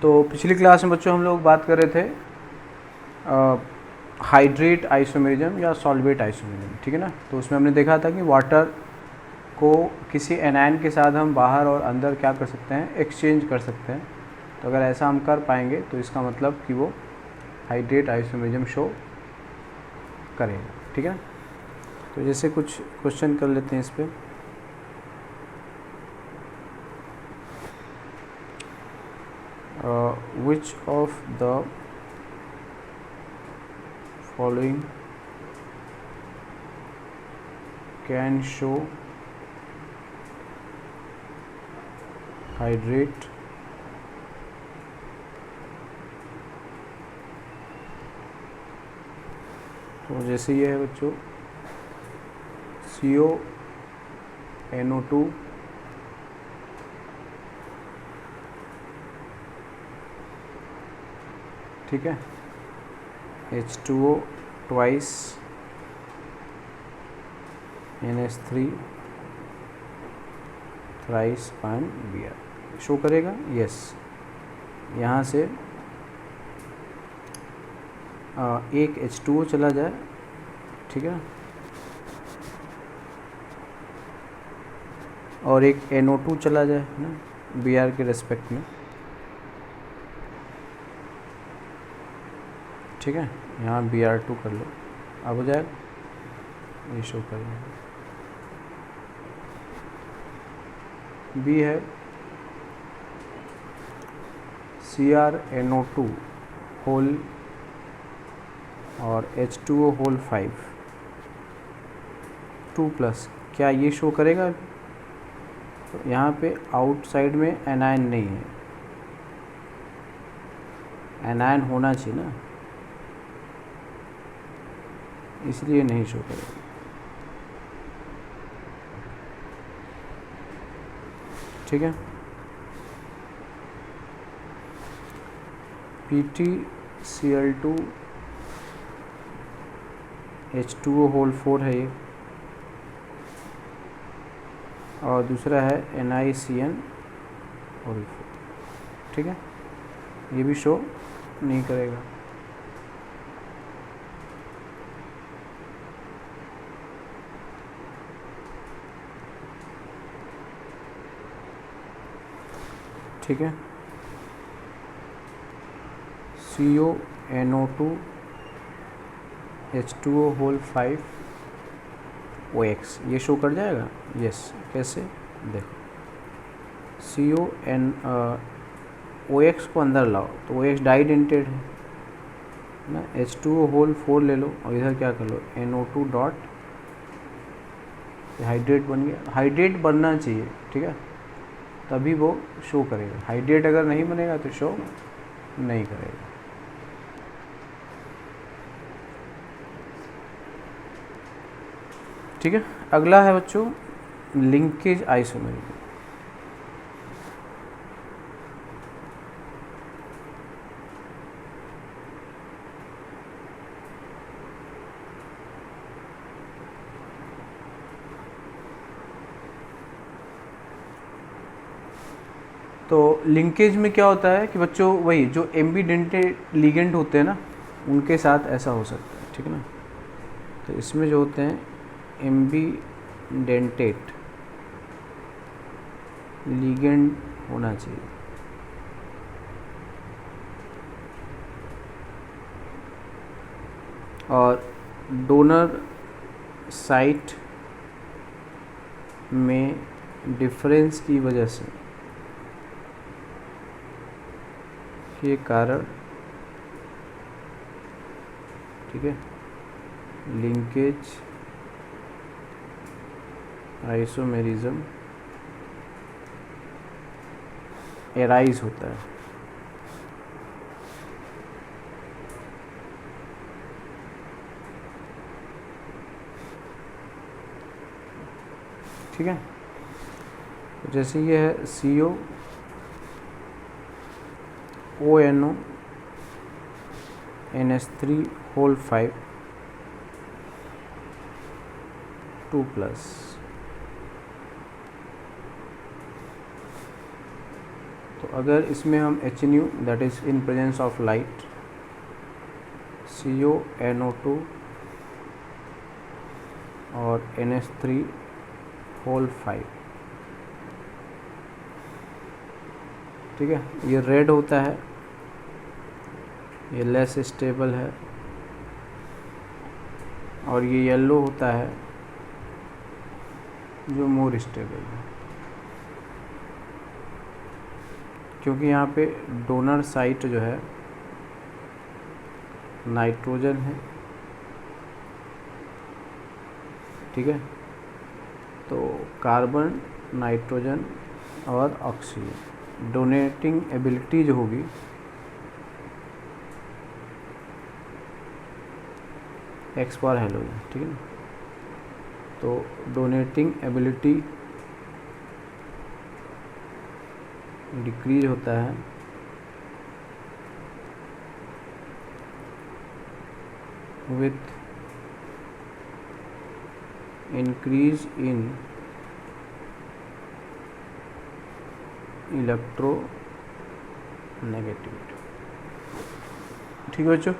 तो पिछली क्लास में बच्चों हम लोग बात कर रहे थे हाइड्रेट आइसोमेरिज्म या सॉल्वेट आइसोमेरिज्म, ठीक है ना। तो उसमें हमने देखा था कि वाटर को किसी एनायन के साथ हम बाहर और अंदर क्या कर सकते हैं, एक्सचेंज कर सकते हैं। तो अगर ऐसा हम कर पाएंगे तो इसका मतलब कि वो हाइड्रेट आइसोमेरिज्म शो करेगा, ठीक है। तो जैसे कुछ क्वेश्चन कर लेते हैं इस पर। which of the following can show hydrate तो जैसे ये है बच्चों CONO2 ठीक है, H2O ट्वाइस NH3 थ्राइस पान Br शो करेगा। यस, यहाँ से एक H2O चला जाए, ठीक है, और एक NO2 चला जाए ना Br के रेस्पेक्ट में, ठीक है। यहाँ Br2 कर लो, अब हो जाएगा, ये शो करेगा। बी है CrNO2 होल और H2O होल 5 2+, क्या ये शो करेगा? तो यहाँ पे आउटसाइड में एनायन नहीं है, एनायन होना चाहिए ना, इसलिए नहीं शो करेगा, ठीक है। PtCl2 H2O होल 4 है ये, और दूसरा है NiCN होल 4, ठीक है। ये भी शो नहीं करेगा। ठीक है, CONO2 H2O होल 5 OX ये शो कर जाएगा। यस, कैसे देखो, OX को अंदर लाओ तो OX डाइडेंटेड है ना, H2O होल 4 ले लो और इधर क्या कर लो NO2 डॉट, हाइड्रेट बन गया। हाइड्रेट बनना चाहिए, ठीक है, तभी वो शो करेगा। हाइड्रेट अगर नहीं बनेगा तो शो नहीं करेगा। ठीक है, अगला है बच्चों लिंकेज आइसोमेरिज्म। तो लिंकेज में क्या होता है कि बच्चों वही जो एम्बीडेंटेड लिगेंड होते हैं ना, उनके साथ ऐसा हो सकता है, ठीक है ना। तो इसमें जो होते हैं एम्बीडेंटेड लिगेंड होना चाहिए, और डोनर साइट में डिफरेंस की वजह से के कारण, ठीक है, लिंकेज आइसोमेरिज्म एराइज होता है। ठीक है, तो जैसे ये है CONO NH3 होल 5 2+, तो अगर इसमें हम HNU that is in presence of light, CONO2 और NH3 ठीक है, ये रेड होता है, ये लेस स्टेबल है, और ये येलो होता है जो मोर स्टेबल है, क्योंकि यहाँ पे डोनर साइट जो है नाइट्रोजन है, ठीक है। तो कार्बन, नाइट्रोजन और ऑक्सीजन, डोनेटिंग एबिलिटी जो होगी एक्स फॉर हेलोजन, ठीक है ना। तो डोनेटिंग एबिलिटी डिक्रीज होता है विथ इंक्रीज इन इलेक्ट्रोनेगेटिविटी, ठीक है बच्चों।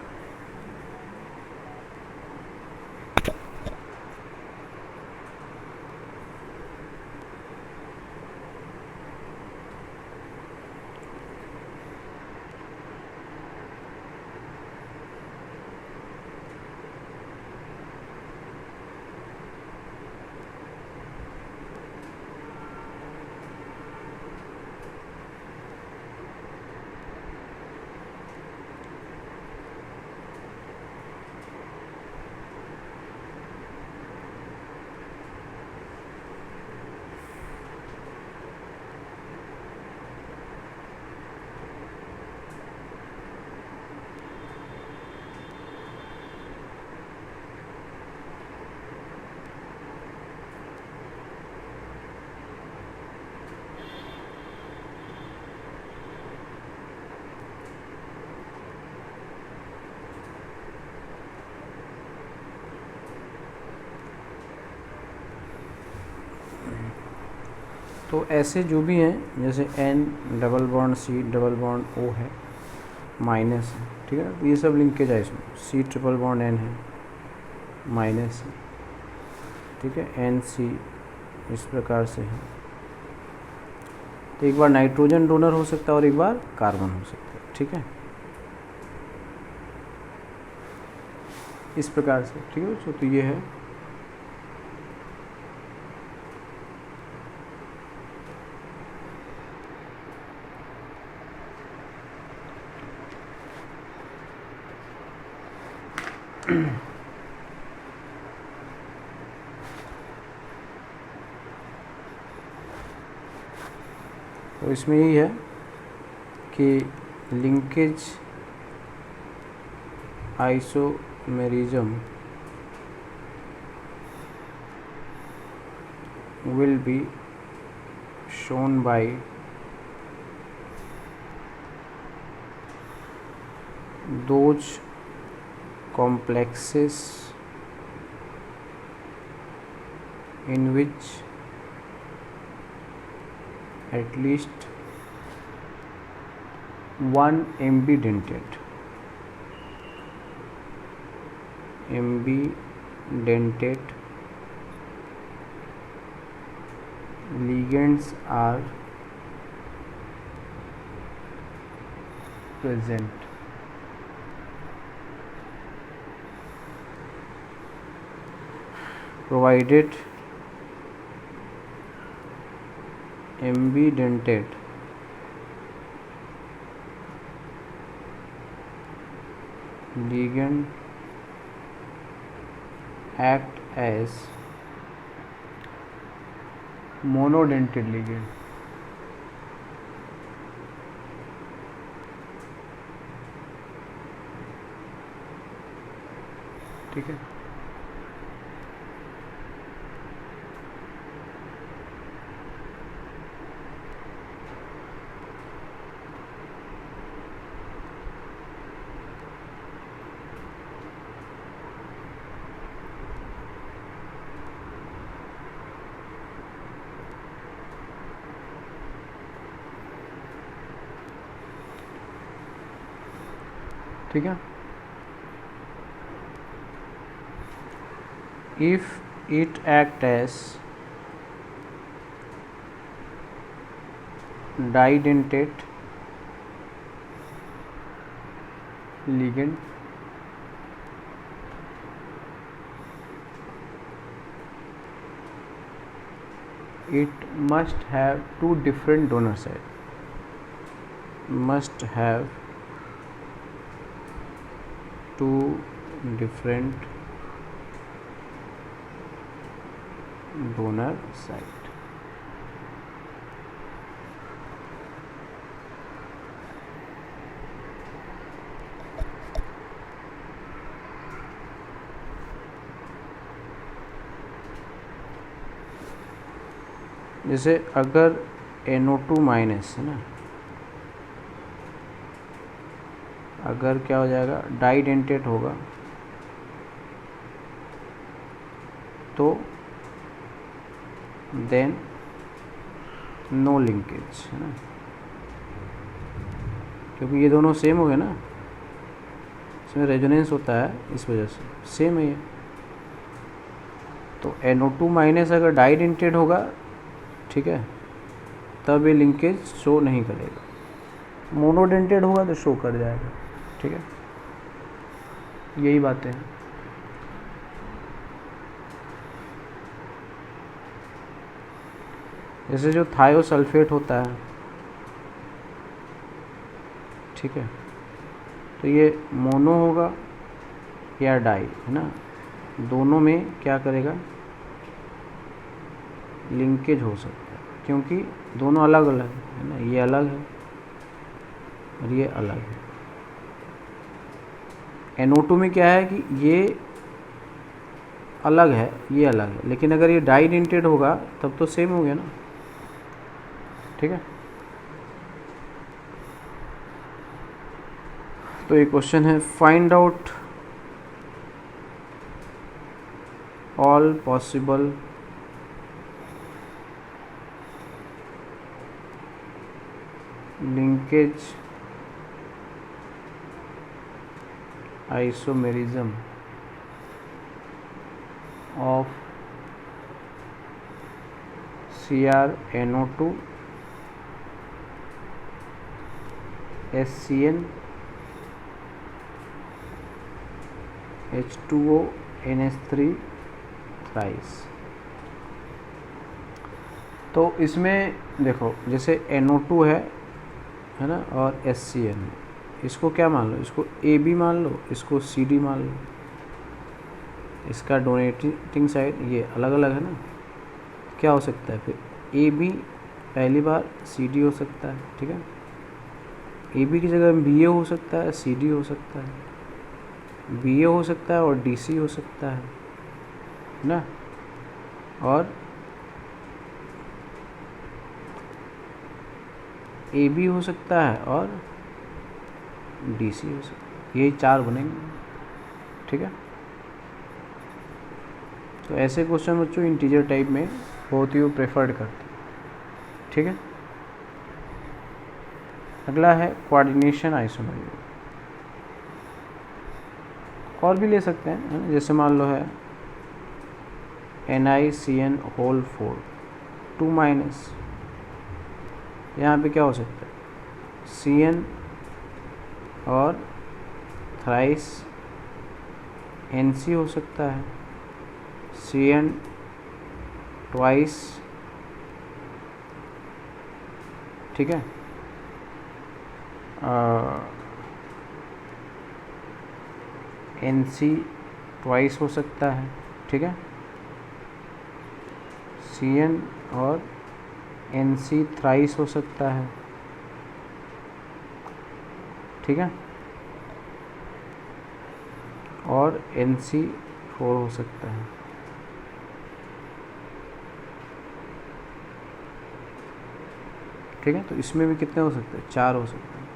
तो ऐसे जो भी हैं, जैसे N double bond C double bond O है, माइनस है, ठीक है ना, तो ये सब लिंकेज है इसमें। C ट्रिपल बॉन्ड N है, माइनस है, ठीक है, NC इस प्रकार से है। तो एक बार नाइट्रोजन डोनर हो सकता है और एक बार कार्बन हो सकता है, ठीक है, इस प्रकार से, ठीक है बच्चों। तो ये है तो इसमें यही है कि linkage isomerism will be shown by those complexes in which at least one ambidentate ligands are present, provided ambidentate ligand act as monodentate ligand, ठीक है। ठीक है। If it act as bidentate ligand, it must have two different donor site, must have two different donor site। जैसे अगर NO2 minus है ना, अगर क्या हो जाएगा, डाइडेंटेट होगा तो देन नो लिंकेज है ना, क्योंकि ये दोनों सेम हो गए ना, इसमें रेजोनेंस होता है, इस वजह से सेम है ये। तो NO2 माइनस अगर डाइडेंटेट होगा, ठीक है, तब ये लिंकेज शो नहीं करेगा। मोनोडेंटेड होगा तो शो कर जाएगा। ठीक है, यही बातें हैं। जैसे जो थायोसल्फेट होता है, ठीक है, तो ये मोनो होगा या डाई है ना, दोनों में क्या करेगा, लिंकेज हो सकता है, क्योंकि दोनों अलग अलग है ना, ये अलग है और ये अलग है। NO2 में क्या है कि ये अलग है, ये अलग है, लेकिन अगर ये डाइडेंटेड होगा तब तो सेम हो गया ना। ठीक है, तो एक क्वेश्चन है, find out all possible linkage isomerism of CrNO2 SCN H2O NH3 thrice. तो इसमें देखो, जैसे NO2 है ना, और SCN, इसको क्या मान लो, इसको AB मान लो, इसको CD मान लो, इसका डोनेटिंग साइड ये अलग अलग है ना, क्या हो सकता है फिर, AB पहली बार CD हो सकता है। ठीक है, AB की जगह BA हो सकता है, CD हो सकता है, BA हो सकता है और DC हो सकता है ना, और AB हो सकता है और DC हो सकता है, यही चार बनेंगे। ठीक है, तो ऐसे क्वेश्चन बच्चों इंटीजर टाइप में बहुत ही प्रेफर्ड करते हैं। ठीक है, अगला है कोऑर्डिनेशन आइसोमरिज्म। और भी ले सकते हैं, जैसे मान लो है NiCN होल 4 2 माइनस, यहाँ पे क्या हो सकता है, CN और थ्राइस NC हो सकता है, CN ट्वाइस, ठीक है, NC ट्वाइस हो सकता है। ठीक है, CN और NC थ्राइस हो सकता है। ठीक है, और NC 4 हो सकता है। ठीक है, तो इसमें भी कितने हो सकते हैं, 4 हो सकते हैं।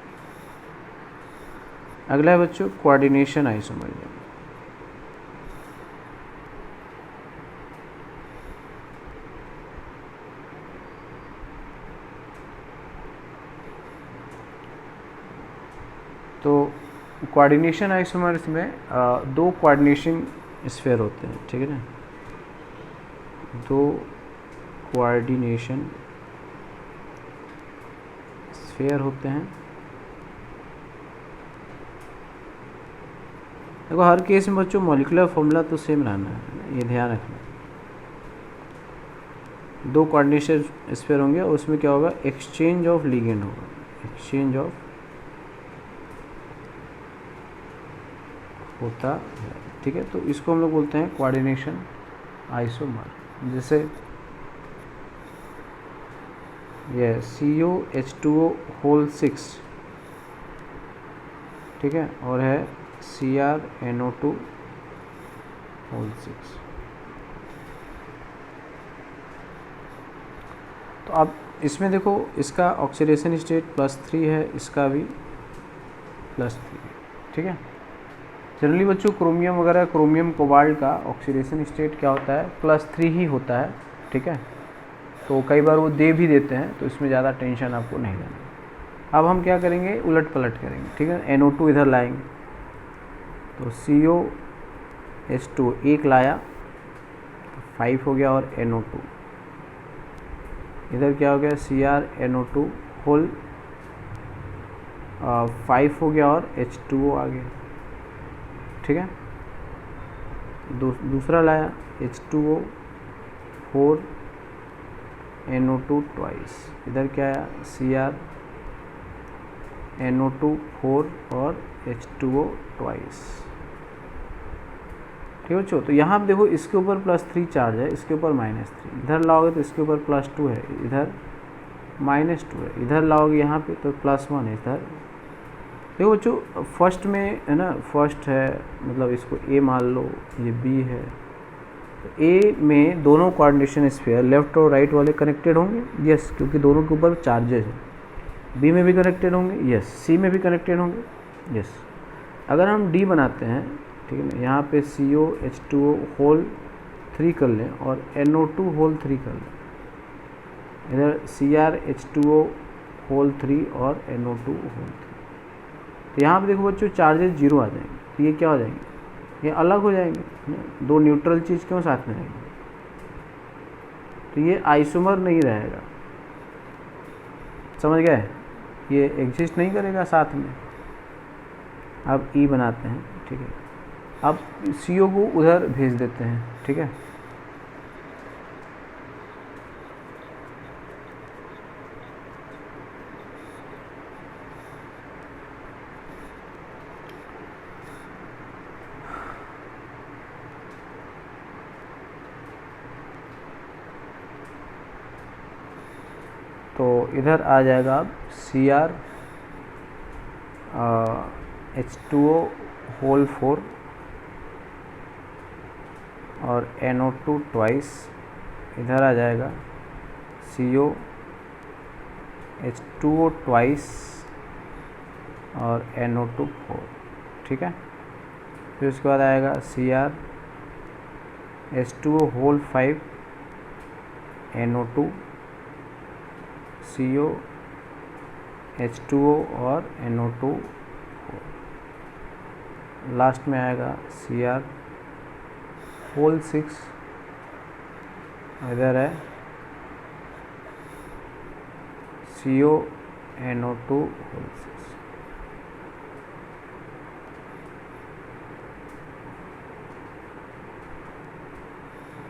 अगला है बच्चों कोऑर्डिनेशन आइसोमरिज्म। तो कोऑर्डिनेशन आइसोमर्स में दो कोऑर्डिनेशन स्फीयर होते हैं, ठीक है ना, दो कोऑर्डिनेशन स्फीयर होते हैं। देखो हर केस में बच्चों मॉलिक्यूलर फॉर्मूला तो सेम रहना है, ये ध्यान रखना। दो कोऑर्डिनेशन स्फीयर होंगे और उसमें क्या होगा, एक्सचेंज ऑफ लिगेंड होगा, एक्सचेंज ऑफ होता है, ठीक है। तो इसको हम लोग बोलते हैं कोऑर्डिनेशन आइसोमर। जैसे ये COH2O होल 6, ठीक है, और है CrNO2 होल 6। तो अब इसमें देखो इसका ऑक्सीडेशन स्टेट +3 है, इसका भी +3 है, ठीक है। जनरली बच्चों क्रोमियम वगैरह, क्रोमियम कोबाल्ट का ऑक्सीडेशन स्टेट क्या होता है, +3 ही होता है, ठीक है। तो कई बार वो दे भी देते हैं, तो इसमें ज़्यादा टेंशन आपको नहीं लेना। अब हम क्या करेंगे, उलट पलट करेंगे, ठीक है। NO2 इधर लाएंगे, तो COH2 एक लाया तो 5 हो गया, और NO2 इधर क्या हो गया, CrNO2 होल 5 हो गया, और H2O आ गया, ठीक है। दूसरा लाया H2O 4 NO2 ट्वाइस, इधर क्या आया, CrNO2 4 और H2O ट्वाइस, ठीक है बच्चों। तो यहाँ आप देखो इसके ऊपर +3 चार्ज है, इसके ऊपर -3, इधर लाओगे तो इसके ऊपर +2 है, इधर -2 है, इधर लाओगे यहाँ पे तो +1 है इधर। देखो बच्चों फर्स्ट में है ना, फर्स्ट है मतलब इसको A मान लो, ये B है, तो A में दोनों कोऑर्डिनेशन स्फीयर लेफ्ट और राइट वाले कनेक्टेड होंगे, यस, क्योंकि दोनों के ऊपर चार्जेस हैं। B में भी कनेक्टेड होंगे, यस। C में भी कनेक्टेड होंगे, यस। अगर हम D बनाते हैं, ठीक है ना, यहाँ पे COH2O होल 3 कर लें और NO2 होल 3 कर लें, इधर CrH2O होल 3 और NO2 होल 3, तो यहाँ पे देखो बच्चों चार्जेस 0 आ जाएंगे, तो ये क्या हो जाएंगे, ये अलग हो जाएंगे, दो न्यूट्रल चीज़ क्यों साथ में रहेंगे, तो ये आइसोमर नहीं रहेगा, समझ गए, ये एग्जिस्ट नहीं करेगा साथ में। अब E बनाते हैं, ठीक है। अब CO को उधर भेज देते हैं, ठीक है। तो इधर आ जाएगा अब H2O होल 4 और NO2 ट्वाइस, इधर आ जाएगा COH2O ट्वाइस और NO2 4, ठीक है। फिर उसके बाद आएगा CrH2O होल 5 NO2 COH2O और NO2, लास्ट में आएगा Cr होल 6, इधर है CONO2 होल 6,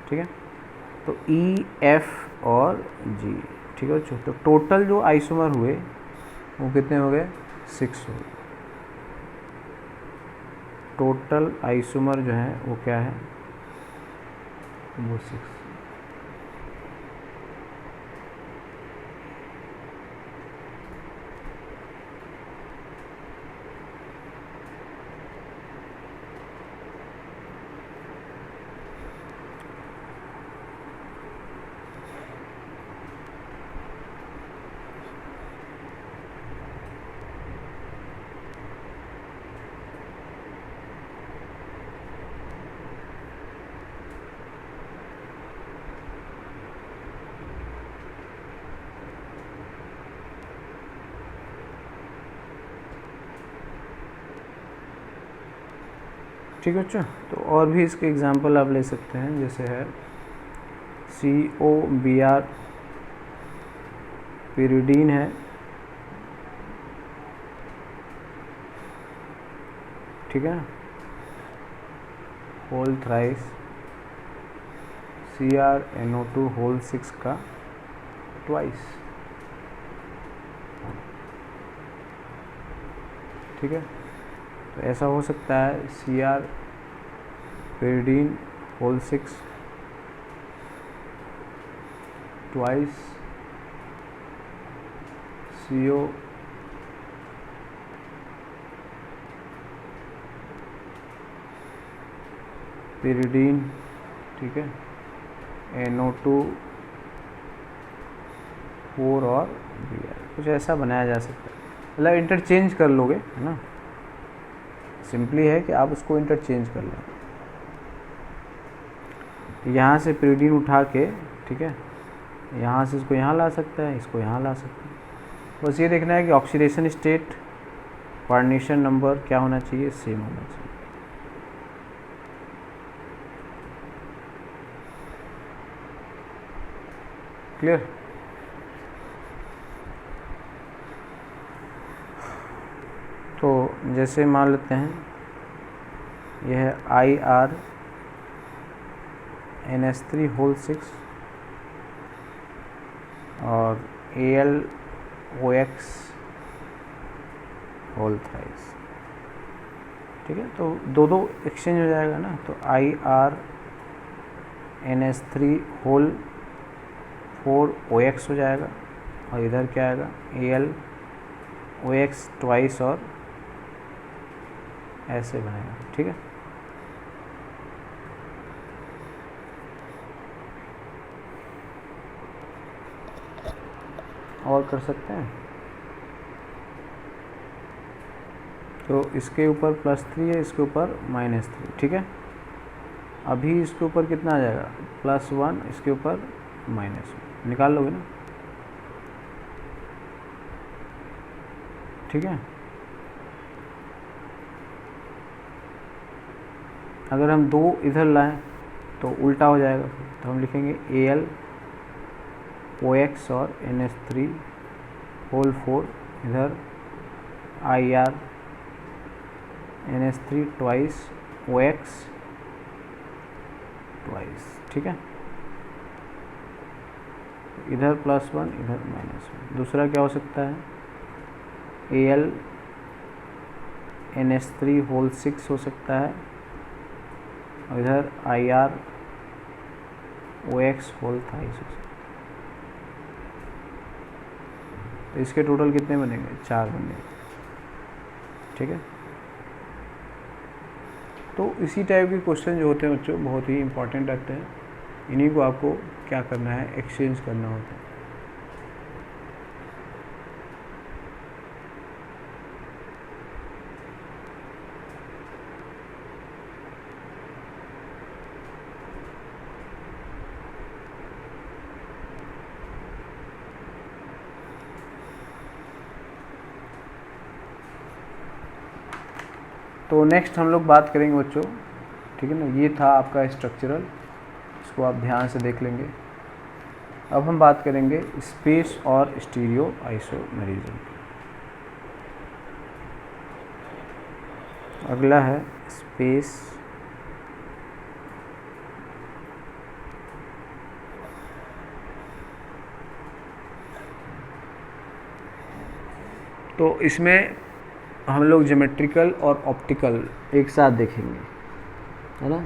ठीक है। तो E, F और G, ठीक है बच्चों। तो टोटल जो आइसोमर हुए वो कितने हो गए, 6 हो गए। टोटल आइसोमर जो है वो क्या है, वो 6। ठीक है बच्चों। तो और भी इसके एग्जांपल आप ले सकते हैं, जैसे है COBr pyridine है, ठीक है ना, होल थ्राइस, CrNO2 होल 6 का ट्वाइस, ठीक है। तो ऐसा हो सकता है Cr pyridine whole 6 twice CO pyridine, ठीक है, NO2 4 और Br, कुछ ऐसा बनाया जा सकता है। मतलब इंटरचेंज कर लोगे, है ना, सिंपली है कि आप उसको इंटरचेंज कर लें। यहाँ से pyridine उठा के, ठीक है, यहाँ से इसको यहाँ ला सकता है, इसको यहाँ ला सकता है। बस ये देखना है कि ऑक्सीडेशन स्टेट, पार्टीशन नंबर क्या होना चाहिए, सेम होना चाहिए। क्लियर। तो जैसे मान लेते हैं यह है IrNH3 होल 6 और AlOX होल थ्राइस, ठीक है। तो दो एक्सचेंज हो जाएगा ना, तो IrNH3 होल 4 OX हो जाएगा और इधर क्या आएगा AlOX ट्वाइस और ऐसे बनेगा, ठीक है। और कर सकते हैं, तो इसके ऊपर +3 है, इसके ऊपर -3, ठीक है। अभी इसके ऊपर कितना आ जाएगा, +1, इसके ऊपर -1, निकाल लोगे ना, ठीक है। अगर हम 2 इधर लाएं तो उल्टा हो जाएगा, तो हम लिखेंगे AlOX और NH3 होल 4, इधर IrNH3 ट्वाइस OX ट्वाइस, ठीक है। इधर +1, इधर -1। दूसरा क्या हो सकता है, AlNH3 होल 6 हो सकता है और इधर IrOX होल थ्राइस हो सकता है। तो इसके टोटल कितने बनेंगे, 4 बनेंगे, ठीक है। तो इसी टाइप के क्वेश्चन जो होते हैं बच्चों बहुत ही इंपॉर्टेंट रहते हैं, इन्हीं को आपको क्या करना है, एक्सचेंज करना होता है। तो नेक्स्ट हम लोग बात करेंगे बच्चों, ठीक है ना, ये था आपका स्ट्रक्चरल, इसको आप ध्यान से देख लेंगे। अब हम बात करेंगे स्पेस और स्टीरियो आइसोमेरिज्म। अगला है स्पेस तो इसमें हम लोग ज्योमेट्रिकल और ऑप्टिकल एक साथ देखेंगे, है ना।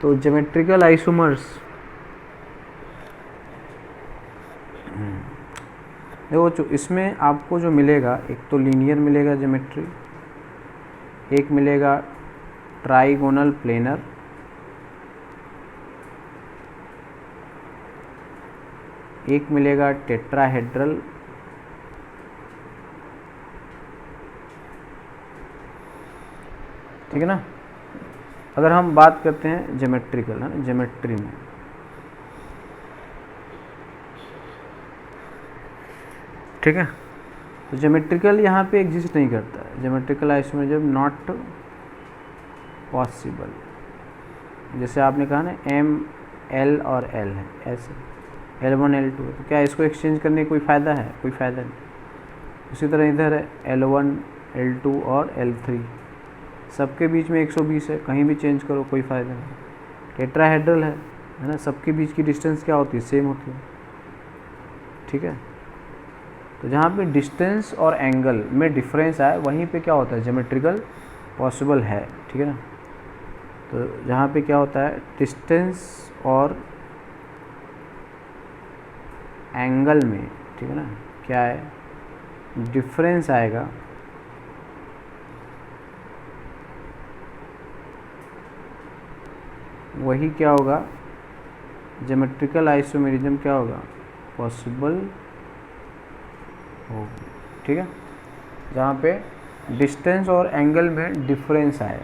तो ज्योमेट्रिकल आइसोमर्स, देखो इसमें आपको जो मिलेगा, एक तो लीनियर मिलेगा ज्योमेट्री, एक मिलेगा ट्राइगोनल प्लेनर, एक मिलेगा टेट्राहेड्रल, ठीक है ना। अगर हम बात करते हैं ज्योमेट्रिकल, है ना, ज्योमेट्री में ठीक है, तो ज्योमेट्रिकल यहाँ पे एग्जिस्ट नहीं करता है, ज्योमेट्रिकल आइसोमेरिज्म नॉट पॉसिबल। जैसे आपने कहा ना M L और L है, ऐसे L1 L2 है, तो क्या इसको एक्सचेंज करने का कोई फ़ायदा है? कोई फ़ायदा नहीं। उसी तरह इधर है L1 L2 और L3, सबके बीच में 120 है, कहीं भी चेंज करो कोई फ़ायदा नहीं। टेट्राहेड्रल है ना, सबके बीच की डिस्टेंस क्या होती है? सेम होती है, ठीक है। तो जहाँ पे डिस्टेंस और एंगल में डिफरेंस आए वहीं पे क्या होता है? ज्योमेट्रिकल पॉसिबल है, ठीक है ना। तो जहाँ पे क्या होता है? डिस्टेंस और एंगल में, ठीक है ना, क्या है? डिफरेंस आएगा, वही क्या होगा? ज्योमेट्रिकल आइसोमेरिज्म क्या होगा? पॉसिबल होगी, ठीक है। जहाँ पे डिस्टेंस और एंगल में डिफरेंस आए,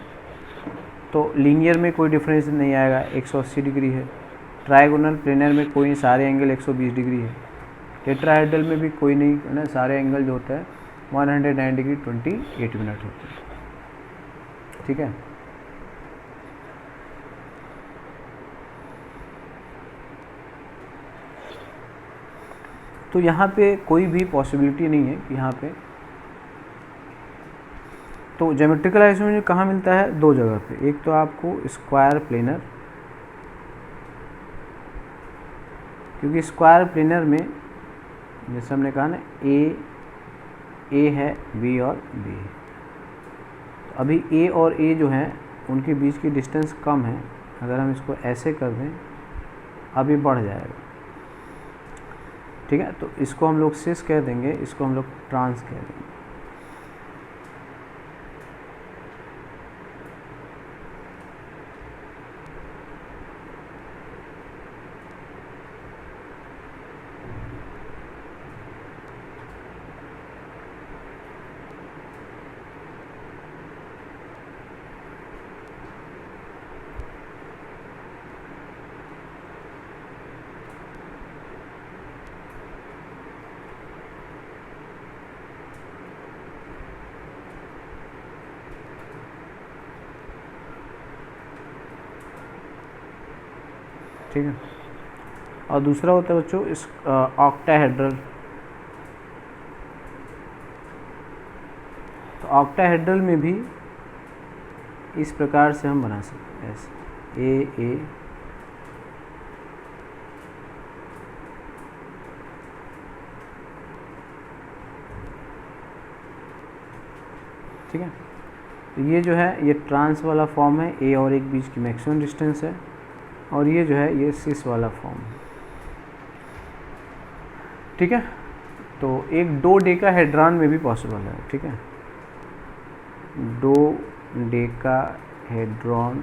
तो लीनियर में कोई डिफरेंस नहीं आएगा, 180 डिग्री है। ट्रायगोनल प्लेनर में कोई, सारे एंगल 120 डिग्री है। टेट्राहेड्रल में भी कोई नहीं है ना, सारे एंगल जो होता है 109 डिग्री 28 मिनट होते हैं, ठीक है। तो यहाँ पे कोई भी पॉसिबिलिटी नहीं है कि यहाँ पे, तो ज्योमेट्रिकल आइसोमेरिज्म कहाँ मिलता है? दो जगह पे। एक तो आपको स्क्वायर प्लेनर, क्योंकि स्क्वायर प्लेनर में जैसे हमने कहा ना ए है, बी और बी है। तो अभी ए और ए जो है उनके बीच की डिस्टेंस कम है, अगर हम इसको ऐसे कर दें अभी बढ़ जाएगा, ठीक है। तो इसको हम लोग सिस कह देंगे, इसको हम लोग ट्रांस कह देंगे, ठीक है। और दूसरा होता है बच्चों इस ऑक्टाहेड्रल। तो ऑक्टाहेड्रल में भी इस प्रकार से हम बना सकते हैं, ऐसे ए, ठीक है। तो ये जो है ये ट्रांस वाला फॉर्म है, ए और एक बीच की मैक्सिमम डिस्टेंस है, और ये जो है ये सिस वाला फॉर्म है, ठीक है। तो एक दो डेकाहेड्रॉन में भी पॉसिबल है, ठीक है। दो डेकाहेड्रॉन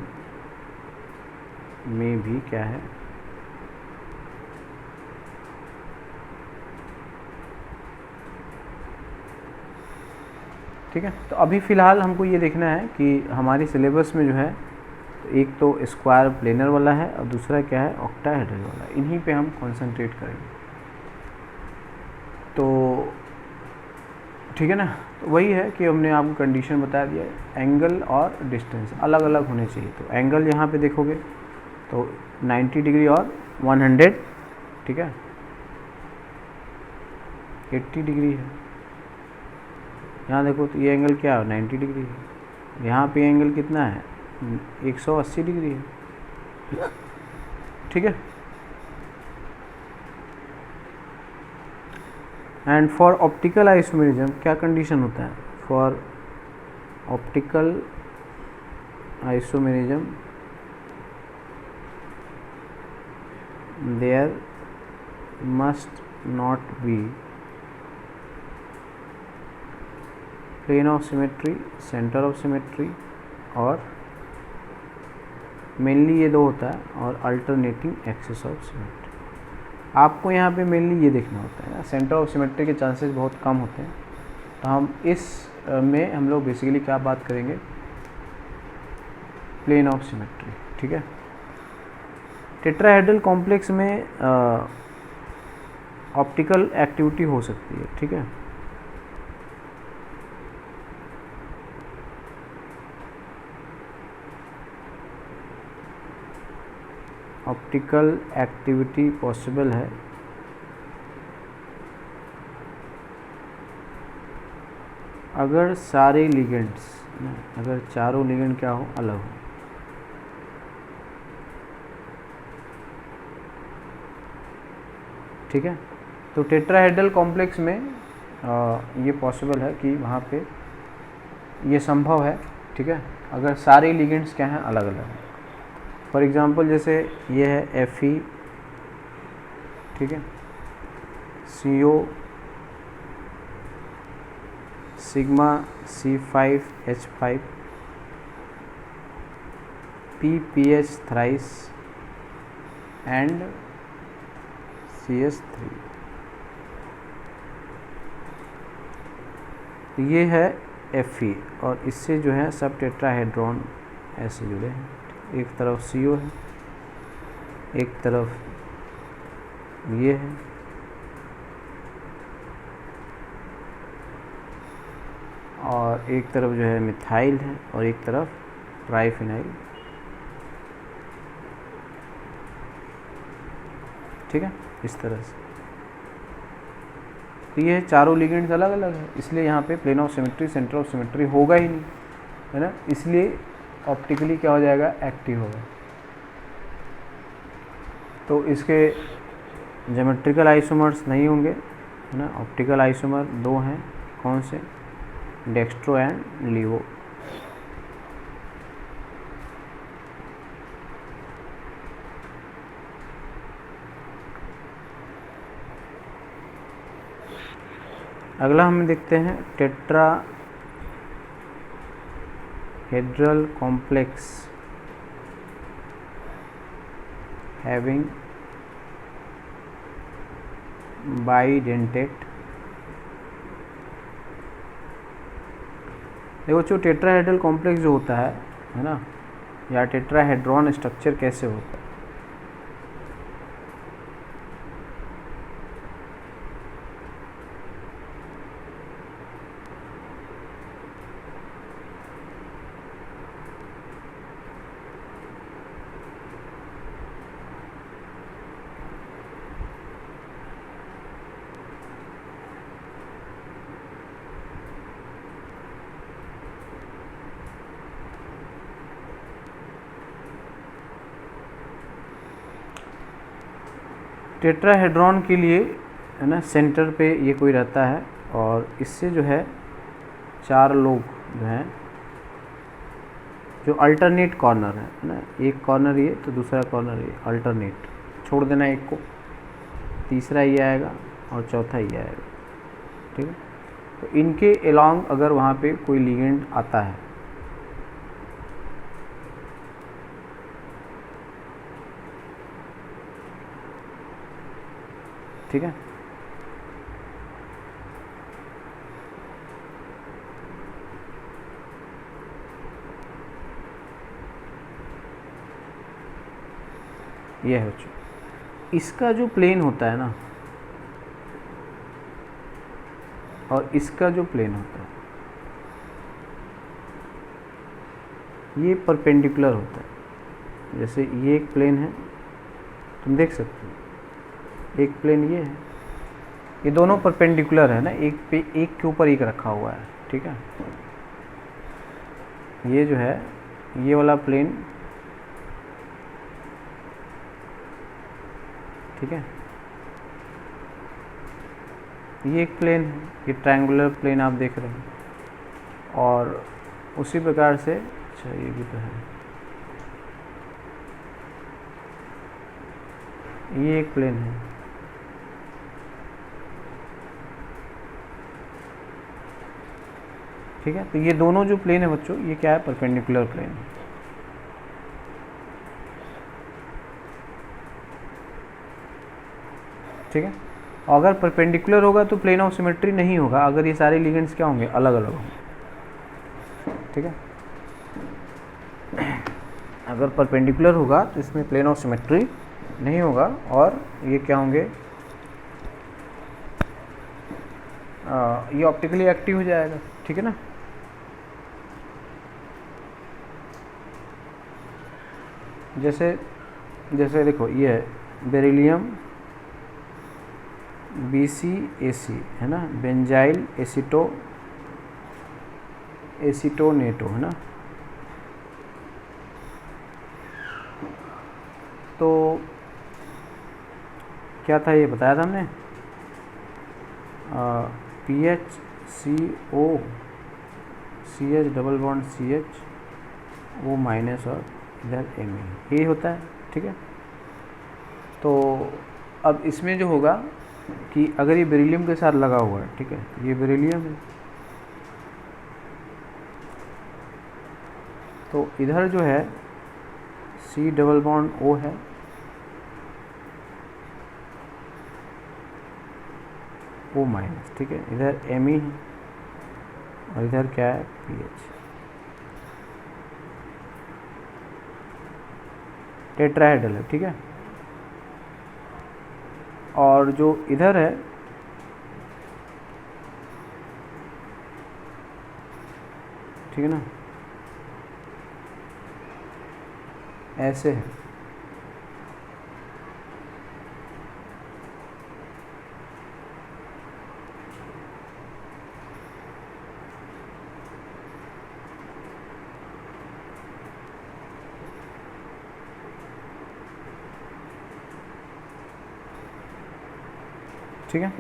में भी क्या है? ठीक है। तो अभी फ़िलहाल हमको ये देखना है कि हमारे सिलेबस में जो है तो एक तो स्क्वायर प्लेनर वाला है और दूसरा क्या है? ऑक्टाहेड्रल वाला। इन्हीं पे हम कंसंट्रेट करेंगे, तो ठीक है ना। तो वही है कि हमने आपको कंडीशन बता दिया, एंगल और डिस्टेंस अलग अलग होने चाहिए। तो एंगल यहाँ पे देखोगे तो 90 डिग्री और 100, ठीक है, 80 डिग्री है। यहाँ देखो तो ये एंगल क्या है? 90 डिग्री है। यहाँ पे एंगल कितना है? 180 डिग्री है, ठीक है। एंड फॉर ऑप्टिकल आइसोमेरिज्म क्या कंडीशन होता है? For optical isomerism there must not be plane of symmetry, centre of symmetry, और मेनली ये दो होता है, और अल्टरनेटिंग एक्सिस ऑफ सिमेट्री। आपको यहाँ पे मेनली ये देखना होता है ना, सेंटर ऑफ सिमेट्री के चांसेस बहुत कम होते हैं। तो हम इस में हम लोग बेसिकली क्या बात करेंगे? प्लेन ऑफ सिमेट्री, ठीक है। टेट्राहेड्रल कॉम्प्लेक्स में ऑप्टिकल एक्टिविटी हो सकती है, ठीक है। ऑप्टिकल एक्टिविटी पॉसिबल है अगर सारे लिगेंड्स, अगर चारों लिगेंड क्या हो, अलग हो। ठीक है, तो टेट्राहेड्रल कॉम्प्लेक्स में ये पॉसिबल है कि वहाँ पे ये संभव है। ठीक है, अगर सारे लिगेंड्स क्या हैं, अलग अलग हैं। फॉर एग्जांपल जैसे ये है Fe, ठीक है, CO sigma C5H5 PPH thrice and CS3। ये है Fe और इससे जो है सब टेट्राहेड्रॉन ऐसे जुड़े हैं। एक तरफ CO है, एक तरफ ये है, और एक तरफ जो है मिथाइल है और एक तरफ ट्राइफिनाइल। ठीक है, इस तरह से। तो ये चारों लिगेंड्स अलग अलग है, इसलिए यहाँ पे plane of symmetry, centre of symmetry होगा ही नहीं, है ना। इसलिए ऑप्टिकली क्या हो जाएगा, एक्टिव होगा। तो इसके ज्योमेट्रिकल आइसोमर्स नहीं होंगे, है ना। ऑप्टिकल आइसोमर दो हैं, कौन से, डेक्स्ट्रो एंड लीवो। अगला हम देखते हैं टेट्राहेड्रल कॉम्प्लेक्स हैविंग बाइडेंटेट। देखो जो टेट्राहेड्रल कॉम्प्लेक्स जो होता है ना, या टेट्राहेड्रॉन स्ट्रक्चर कैसे होता है। टेट्राहेड्रॉन के लिए, है ना, सेंटर पे ये कोई रहता है और इससे जो है चार लोग जो हैं, जो अल्टरनेट कॉर्नर है ना, एक कॉर्नर ये तो दूसरा कॉर्नर ये, अल्टरनेट छोड़ देना एक को, तीसरा ये आएगा और चौथा ये आएगा। ठीक है, तो इनके अलोंग अगर वहाँ पे कोई लिगेंड आता है, ठीक है, ये है बच्चों। इसका जो प्लेन होता है ना और इसका जो प्लेन होता है, ये परपेंडिकुलर होता है। जैसे ये एक प्लेन है, तुम देख सकते हो, एक प्लेन ये है, ये दोनों परपेंडिकुलर है ना, एक पे एक के ऊपर एक रखा हुआ है। ठीक है, ये जो है ये वाला प्लेन, ठीक है, ये एक प्लेन है, ये ट्रायंगुलर प्लेन आप देख रहे हैं। और उसी प्रकार से, अच्छा ये भी तो है, ये एक प्लेन है। ठीक है, तो ये दोनों जो प्लेन है बच्चों, ये क्या है, परपेंडिकुलर प्लेन है। ठीक है, और अगर परपेंडिकुलर होगा तो प्लेन ऑफ सिमेट्री नहीं होगा, अगर ये सारे लिगेंड्स क्या होंगे, अलग अलग होंगे। ठीक है, अगर परपेंडिकुलर होगा तो इसमें प्लेन ऑफ सिमेट्री नहीं होगा और ये क्या होंगे, ये ऑप्टिकली एक्टिव हो जाएगा। ठीक है ना। जैसे जैसे देखो ये है बेरिलियम BCAC है ना, बेंजाइल एसीटोनेटो है ना। तो क्या था ये बताया था हमने, PHCO CH double bond CH O minus और इधर Me ये होता है, ठीक है। तो अब इसमें जो होगा कि अगर ये बेरिलियम के साथ लगा हुआ है, ठीक है, ये बेरिलियम है, तो इधर जो है C डबल बॉन्ड O है, O माइनस, ठीक है, इधर Me है और इधर क्या है PH, टेट्राहेड्रल है, ठीक है। और जो इधर है ठीक है ना, ऐसे है, ठीक है,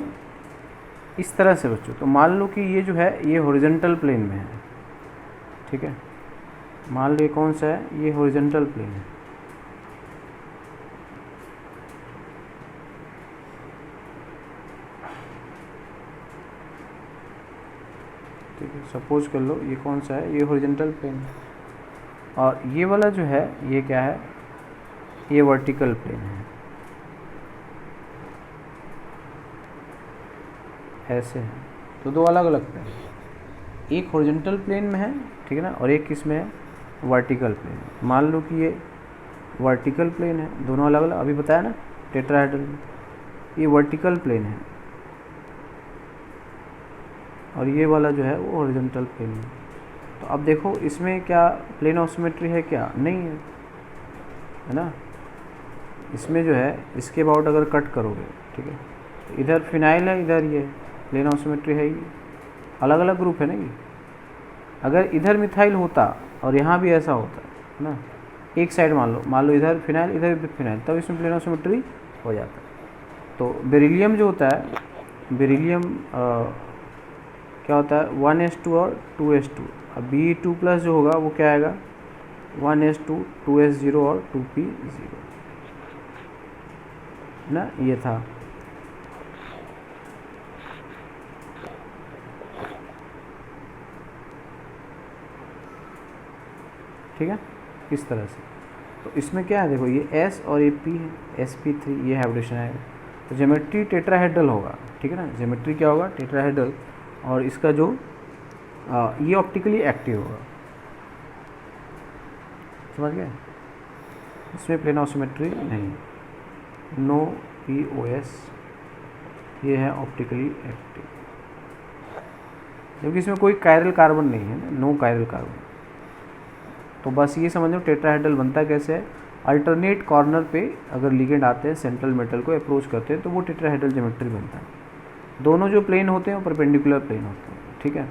इस तरह से बच्चों। तो मान लो कि ये जो है ये हॉरिजॉन्टल प्लेन में है, ठीक है, मान लो ये कौन सा है, ये हॉरिजॉन्टल प्लेन है, ठीक है, सपोज कर लो ये कौन सा है, ये हॉरिजॉन्टल प्लेन है, और ये वाला जो है ये क्या है, ये वर्टिकल प्लेन है, ऐसे है। तो दो अलग अलग प्लेन, एक हॉरिजॉन्टल प्लेन में है, ठीक है ना, और एक किस में है, वर्टिकल प्लेन। मान लो कि ये वर्टिकल प्लेन है, दोनों अलग अलग, अभी बताया ना टेट्राहेड्रल में, ये वर्टिकल प्लेन है और ये वाला जो है वो हॉरिजॉन्टल प्लेन है। तो अब देखो इसमें क्या प्लेन ऑफ सिमेट्री है, क्या नहीं है ना। इसमें जो है इसके अबाउट अगर कट करोगे, ठीक है, तो इधर फिनाइल है, इधर ये प्लेन ऑफ सिमेट्री है, ये अलग अलग ग्रुप है ना ये। अगर इधर मिथाइल होता और यहाँ भी ऐसा होता है ना, एक साइड मान लो इधर फिनाइल इधर भी फिनाइल, तब इसमें प्लेन ऑफ सिमेट्री हो जाता है। तो बेरिलियम जो होता है, बेरिलियम क्या होता है 1s2 और 2s2। अब Be2+ जो होगा वो क्या आएगा 1s2 2s0 और 2p0 ना, ये था। ठीक है, इस तरह से। तो इसमें क्या है देखो, ये S और ये P है, sp3 ये हाइब्रिडेशन आएगा। तो ज्योमेट्री टेट्राहेड्रल होगा, ठीक है ना, ज्योमेट्री क्या होगा टेट्राहेड्रल, और इसका जो ये ऑप्टिकली एक्टिव होगा, समझ गए। इसमें प्लेन ऑफ सिमेट्री नहीं, नो POS, ये है ऑप्टिकली एक्टिव, क्योंकि इसमें कोई कायरल कार्बन नहीं है ना, नो कायरल कार्बन। तो बस ये समझ लो टेट्राहेड्रल बनता कैसे है, अल्टरनेट कॉर्नर पे अगर लिगेंड आते हैं सेंट्रल मेटल को अप्रोच करते हैं तो वो टेट्राहेड्रल ज्योमेट्री बनता है। दोनों जो प्लेन होते हैं वो परपेंडिकुलर प्लेन होते हैं, ठीक है।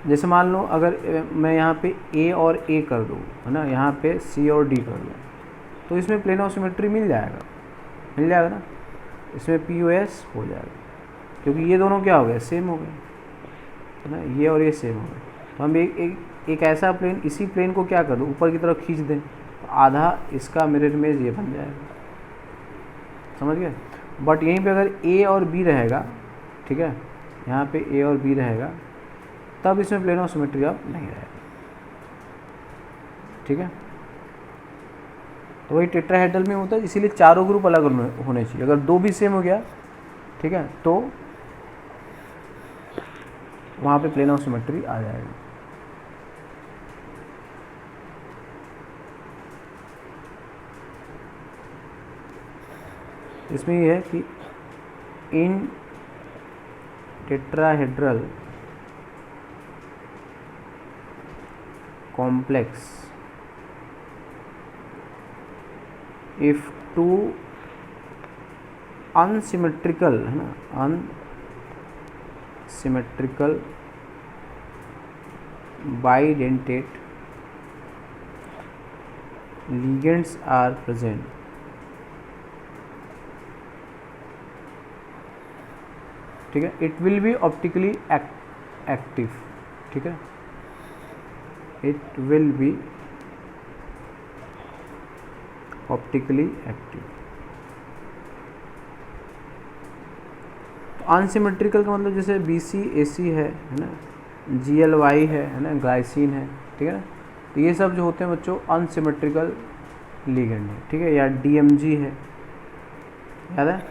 जैसे मान लो अगर मैं यहाँ पे A और A कर दूँ, है ना, यहाँ पे C और D कर दूँ, तो इसमें प्लेन ऑफ सिमेट्री मिल जाएगा ना, इसमें POS हो जाएगा, क्योंकि ये दोनों क्या हो गए सेम हो गए, है ना, ये और ये सेम हो गए। तो हम एक ऐसा प्लेन, इसी प्लेन को क्या कर दो ऊपर की तरफ खींच दें, तो आधा इसका मिरर इमेज ये बन जाएगा, समझ गए। बट यहीं पे अगर A और B रहेगा, ठीक है, यहाँ पे A और B रहेगा, तब इसमें प्लेन ऑफ सिमेट्री अब नहीं रहेगा, ठीक है। तो वही टेट्राहेड्रल में होता है, इसीलिए चारों ग्रुप अलग होने चाहिए। अगर दो भी सेम हो गया, ठीक है, तो वहाँ पे प्लेन ऑफ सिमेट्री आ जाएगी। इसमें ये है कि इन tetrahedral complex if two unsymmetrical, है ना, unsymmetrical bidentate ligands are present, ठीक है, it will be optically active, ठीक है, it will be optically active. Unsymmetrical का मतलब जैसे BCAC है ना, GLY है ना, ग्लाइसिन है, ठीक है ना, तो ये सब जो होते हैं बच्चों अनसिमेट्रिकल लिगेंड है, ठीक है, या DMG है, याद है,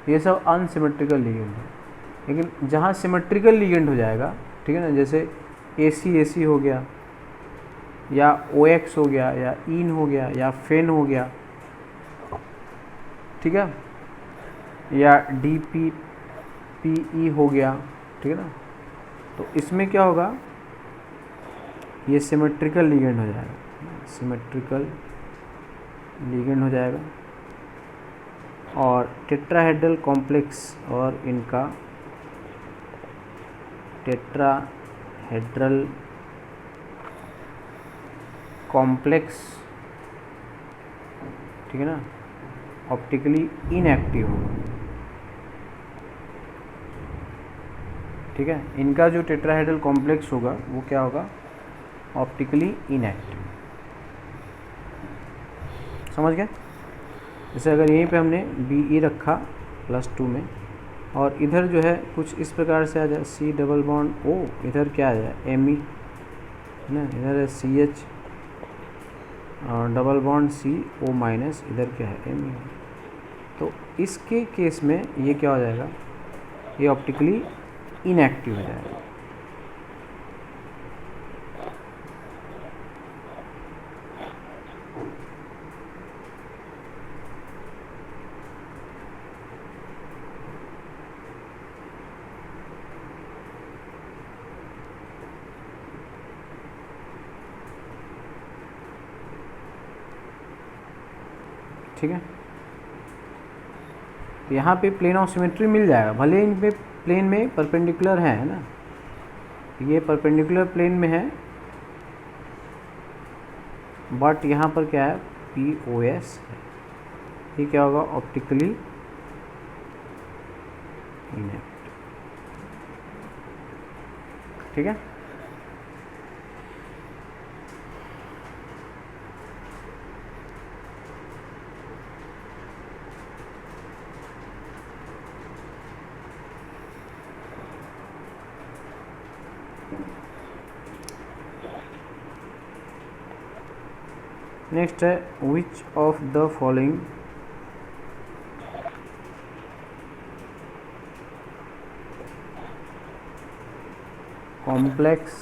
ये सब अनसिमेट्रिकल लिगेंड है। लेकिन जहाँ सिमेट्रिकल लिगेंड हो जाएगा, ठीक है ना, जैसे ACAC हो गया, या OX हो गया, या इन हो गया, या फेन हो गया, ठीक है, या DPPE हो गया, ठीक है ना, तो इसमें क्या होगा, ये सिमेट्रिकल लिगेंड हो जाएगा, सिमेट्रिकल लिगेंड हो जाएगा। और टेट्राहेड्रल कॉम्प्लेक्स और इनका टेट्राहेड्रल कॉम्प्लेक्स, ठीक है ना, ऑप्टिकली इनएक्टिव होगा, ठीक है, इनका जो टेट्राहेड्रल कॉम्प्लेक्स होगा वो क्या होगा, ऑप्टिकली इनएक्टिव। समझ गए? जैसे अगर यहीं पे हमने BE रखा +2 में, और इधर जो है कुछ इस प्रकार से आ जाए, C डबल बॉन्ड O, इधर क्या आ जाए Me, है ना, इधर है CH और डबल बॉन्ड CO माइनस, इधर क्या है Me, तो इसके केस में ये क्या हो जाएगा, ये ऑप्टिकली इनएक्टिव हो जाएगा। ठीक है, तो यहाँ पे प्लेन ऑफ सिमेट्री मिल जाएगा, भले इन पे प्लेन में परपेंडिकुलर है ना, ये परपेंडिकुलर प्लेन में है, बट यहाँ पर क्या है, POS है, ये क्या होगा, ऑप्टिकली इनएक्टिव, ठीक है। नेक्स्ट है, which of the following complex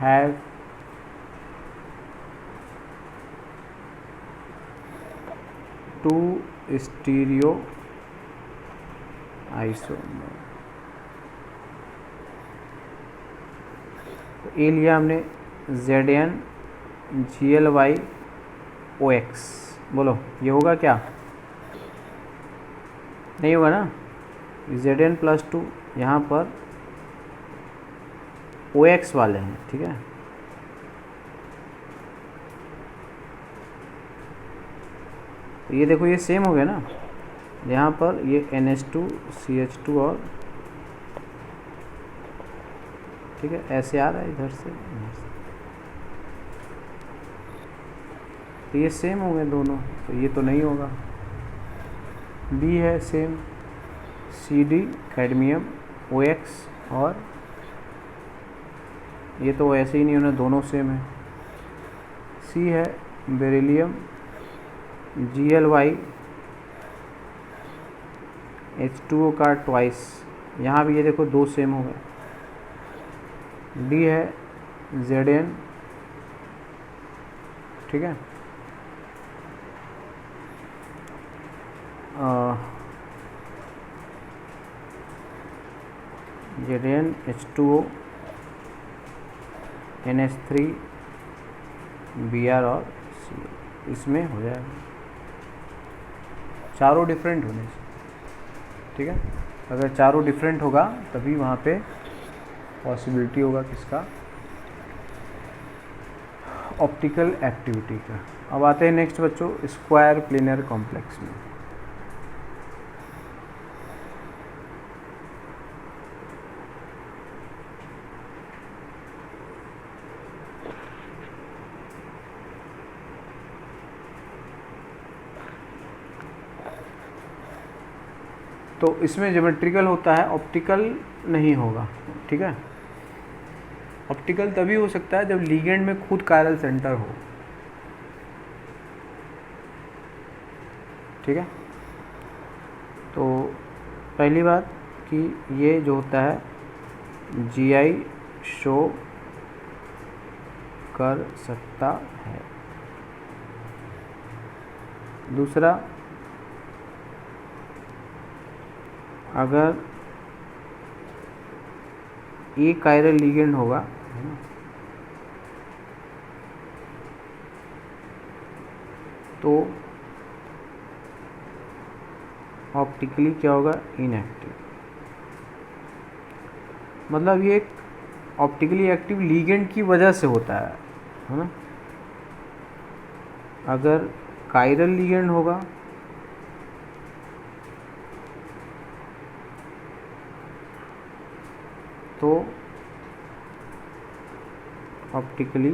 have two stereoisomer. तो ए लिया हमने ZN GLY OX, बोलो ये होगा क्या, नहीं होगा ना, ZN +2 यहाँ पर OX वाले हैं, ठीक है, तो ये देखो ये सेम हो गया ना, यहाँ पर ये NH2 CH2 और, ठीक है, ऐसे आ रहा है इधर से, तो ये सेम हो गए दोनों, तो ये तो नहीं होगा। B है सेम, CD कैडमियम OX, और ये तो ऐसे ही नहीं होना, दोनों सेम है। C है बेरिलियम GLY H2O का ट्वाइस, यहाँ भी ये देखो दो सेम हो गए। D है ZN, ठीक है, ZN H2O NH3 Br और Cl, इसमें हो जाएगा, चारों डिफरेंट होने से, ठीक है। अगर चारों डिफरेंट होगा तभी वहाँ पे पॉसिबिलिटी होगा किसका, ऑप्टिकल एक्टिविटी का। अब आते हैं नेक्स्ट बच्चों स्क्वायर प्लेनर कॉम्प्लेक्स में। तो इसमें ज्योमेट्रिकल होता है, ऑप्टिकल नहीं होगा, ठीक है। ऑप्टिकल तभी हो सकता है जब लिगेंड में खुद कायरल सेंटर हो, ठीक है। तो पहली बात कि ये जो होता है जीआई शो कर सकता है। दूसरा, अगर ए कायरल लिगेंड होगा, है ना, तो ऑप्टिकली क्या होगा, इनएक्टिव। मतलब ये ऑप्टिकली एक्टिव लिगेंड की वजह से होता है ना। अगर कायरल लिगेंड होगा तो ऑप्टिकली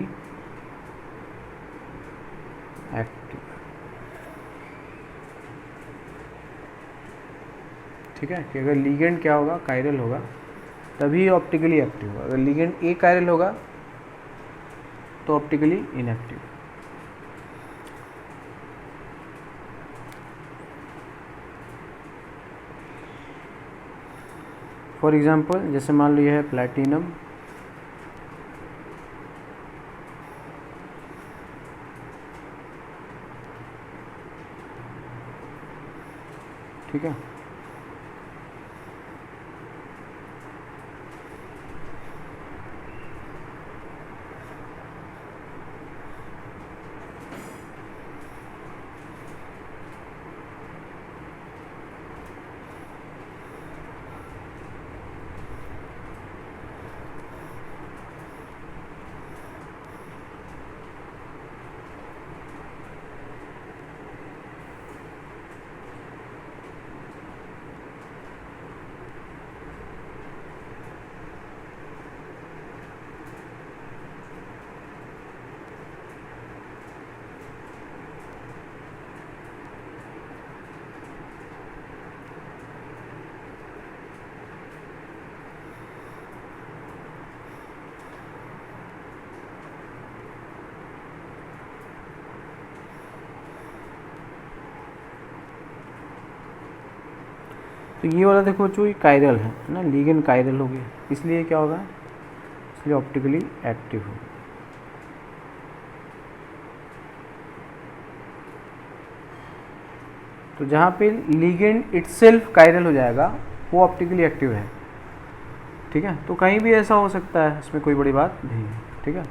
एक्टिव, ठीक है। कि अगर लिगेंड क्या होगा, कायरल होगा, तभी ऑप्टिकली एक्टिव होगा। अगर लिगेंड ए कायरल होगा तो ऑप्टिकली इनएक्टिव। फॉर एग्जांपल जैसे मान लो यह है प्लैटिनम, ठीक है। तो ये वाला देखो बच्चों, ये कायरल है ना, लिगेंड कायरल हो गया, इसलिए क्या होगा, इसलिए ऑप्टिकली एक्टिव होगा। तो जहाँ पे लिगेंड इटसेल्फ कायरल हो जाएगा वो ऑप्टिकली एक्टिव है, ठीक है। तो कहीं भी ऐसा हो सकता है, इसमें कोई बड़ी बात नहीं है, ठीक है।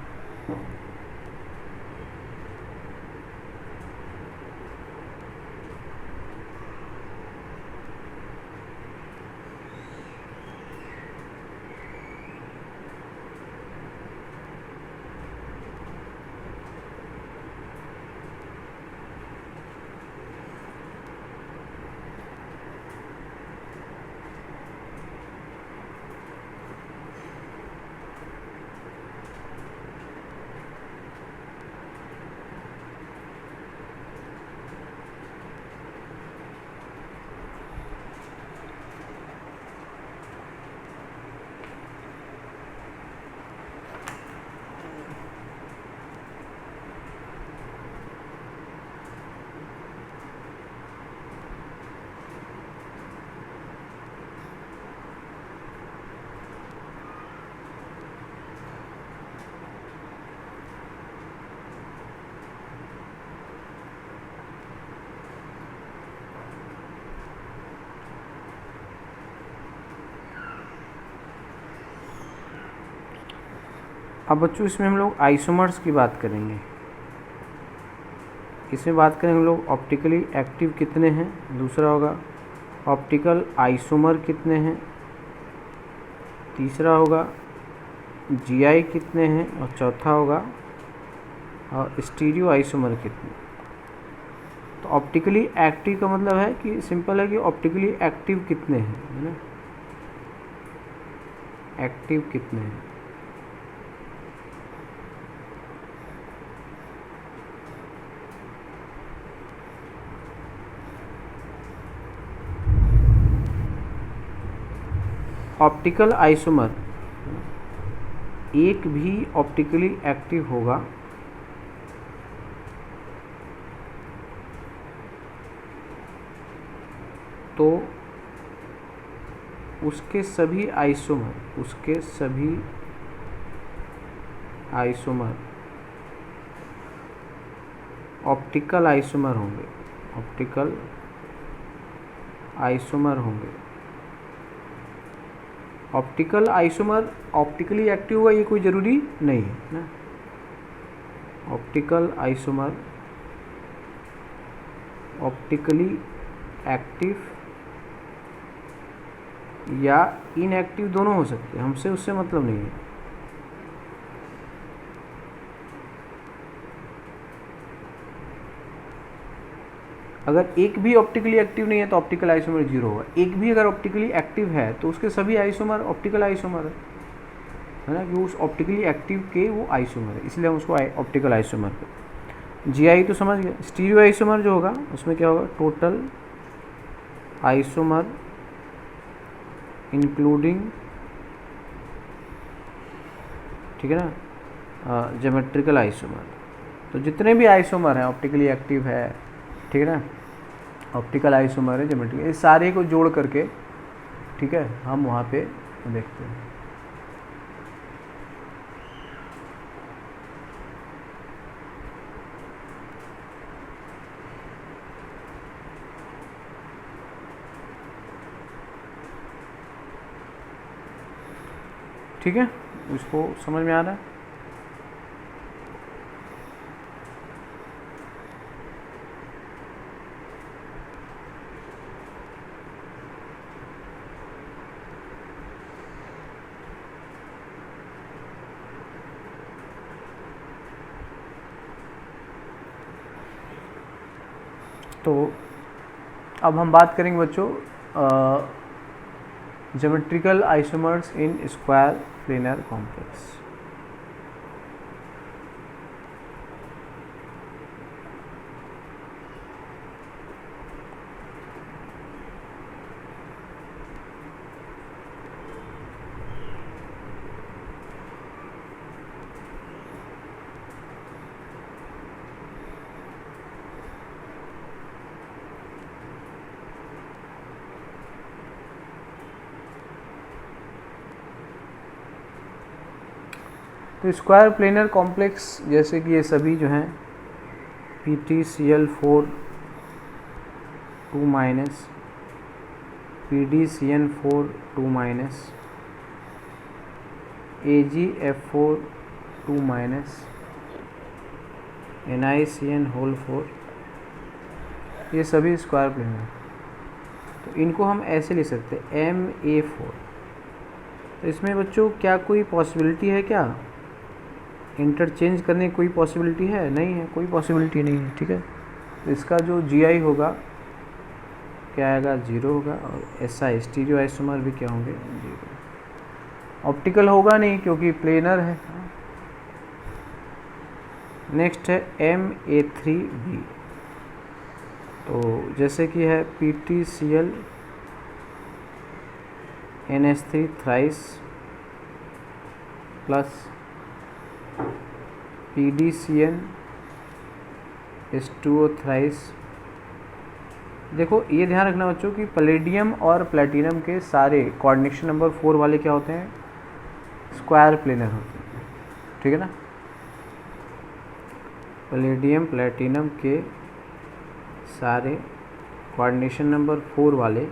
अब बच्चों इसमें हम लोग आइसोमर्स की बात करेंगे। इसमें बात करें हम लोग ऑप्टिकली एक्टिव कितने हैं, दूसरा होगा ऑप्टिकल आइसोमर कितने हैं, तीसरा होगा जीआई कितने हैं, और चौथा होगा और स्टीरियो आइसोमर कितने। तो ऑप्टिकली एक्टिव का मतलब है कि सिंपल है कि ऑप्टिकली एक्टिव कितने हैं, है ना, एक्टिव कितने हैं। ऑप्टिकल आइसोमर एक भी ऑप्टिकली एक्टिव होगा तो उसके सभी आइसोमर ऑप्टिकल आइसोमर होंगे, ऑप्टिकल आइसोमर ऑप्टिकली एक्टिव होगा ये कोई ज़रूरी नहीं है ना। ऑप्टिकल आइसोमर ऑप्टिकली एक्टिव या इनएक्टिव दोनों हो सकते हैं, हमसे उससे मतलब नहीं है। अगर एक भी ऑप्टिकली एक्टिव नहीं है तो ऑप्टिकल आइसोमर 0 होगा, एक भी अगर ऑप्टिकली एक्टिव है तो उसके सभी आइसोमर ऑप्टिकल आइसोमर है ना, कि उस ऑप्टिकली एक्टिव के वो आइसोमर है, इसलिए हम उसको ऑप्टिकल आइसोमर पे। जीआई तो समझ गए। स्टीरियो आइसोमर जो होगा उसमें क्या होगा, टोटल आइसोमर इंक्लूडिंग, ठीक है ना, ज्योमेट्रिकल आइसोमर। तो जितने भी आइसोमर हैं ऑप्टिकली एक्टिव है, ठीक है ना, ऑप्टिकल आइसोमर है, ज्योमेट्रिकल, इस सारे को जोड़ करके, ठीक है, हम वहाँ पे देखते हैं। ठीक है, इसको समझ में आ रहा है। तो अब हम बात करेंगे बच्चों geometrical isomers in square planar complex. तो स्क्वायर प्लेनर कॉम्प्लेक्स जैसे कि ये सभी जो हैं PtCl4 2 minus, PdCN4 2 minus, AgF4 2 minus, NiCN4, ये सभी स्क्वायर प्लेनर। तो इनको हम ऐसे लिख सकते हैं Ma4। तो इसमें बच्चों क्या कोई पॉसिबिलिटी है, क्या इंटरचेंज करने की कोई पॉसिबिलिटी है? नहीं है, कोई पॉसिबिलिटी नहीं है, ठीक है। तो इसका जो जीआई होगा क्या आएगा, 0 होगा, और एसआई स्टीरियो आइसोमर भी क्या होंगे, 0। ऑप्टिकल होगा नहीं क्योंकि प्लेनर है। नेक्स्ट है Ma3b। तो जैसे कि है PtCl NH3 thrice plus PdCN H2O thrice. देखो ये ध्यान रखना बच्चों कि पैलेडियम और प्लैटिनम के सारे कोऑर्डिनेशन नंबर 4 वाले क्या होते हैं, स्क्वायर प्लेनर होते हैं, ठीक है ना। पैलेडियम प्लैटिनम के सारे कोऑर्डिनेशन नंबर 4 वाले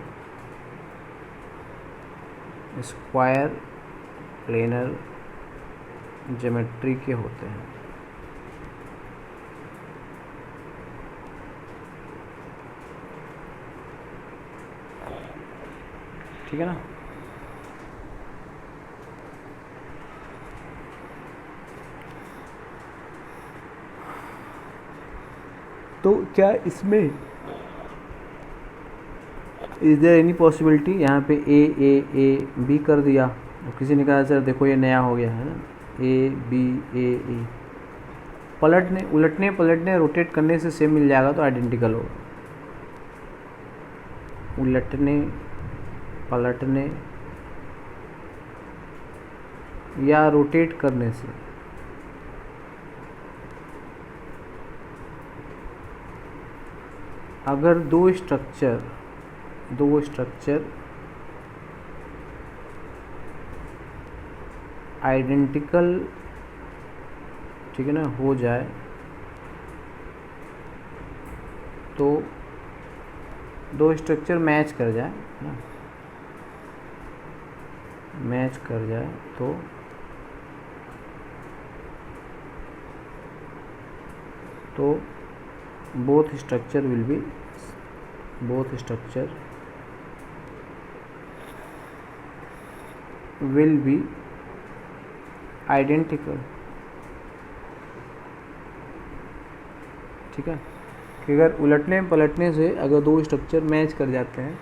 स्क्वायर प्लेनर ज्योमेट्री के होते हैं। ठीक है ना। तो क्या इसमें इज देयर एनी पॉसिबिलिटी, यहाँ पे ए बी कर दिया और किसी ने कहा सर देखो ये नया हो गया है ना, ए बी ए पलटने उलटने पलटने रोटेट करने से सेम मिल जाएगा तो आइडेंटिकल होगा। उलटने पलटने या रोटेट करने से अगर दो स्ट्रक्चर आइडेंटिकल, ठीक है ना, हो जाए तो दो स्ट्रक्चर मैच कर जाए ना, मैच कर जाए तो both structure will be identical. ठीक है, कि अगर उलटने पलटने से अगर दो स्ट्रक्चर मैच कर जाते हैं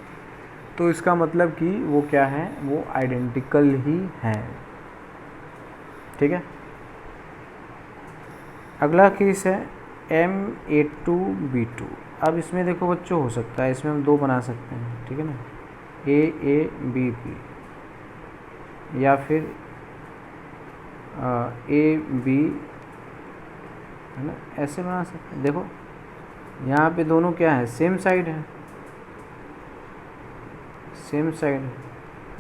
तो इसका मतलब कि वो क्या है, वो आइडेंटिकल ही है। ठीक है, अगला केस है MA2B2। अब इसमें देखो बच्चों हो सकता है, इसमें हम दो बना सकते हैं, ठीक है ना, AABB या फिर AB, है ना, ऐसे बना सकते हैं। देखो यहाँ पे दोनों क्या है, सेम साइड है,